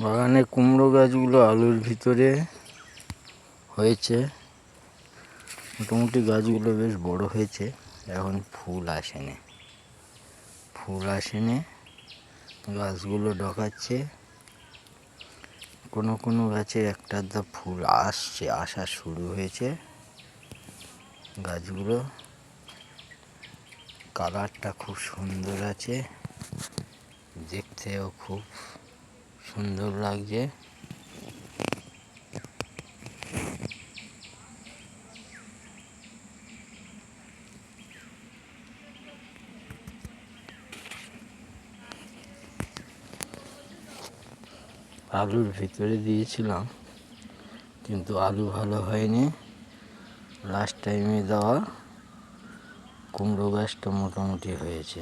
বাগানে কুমড়ো গাছগুলো আলুর ভিতরে হয়েছে। মোটামুটি গাছগুলো বেশ বড় হয়েছে, এখন ফুল আসেনি। গাছগুলো ডকাচ্ছে। কোনো কোনো গাছে একটা আধটা ফুল আসা শুরু হয়েছে। গাছগুলো কালারটা খুব সুন্দর আছে, দেখতেও খুব সুন্দর লাগছে। আলুর ভিতরে দিয়েছিলাম, কিন্তু আলু ভালো হয়নি। লাস্ট টাইমে দেওয়া কুমড়ো গাছটা মোটামুটি হয়েছে।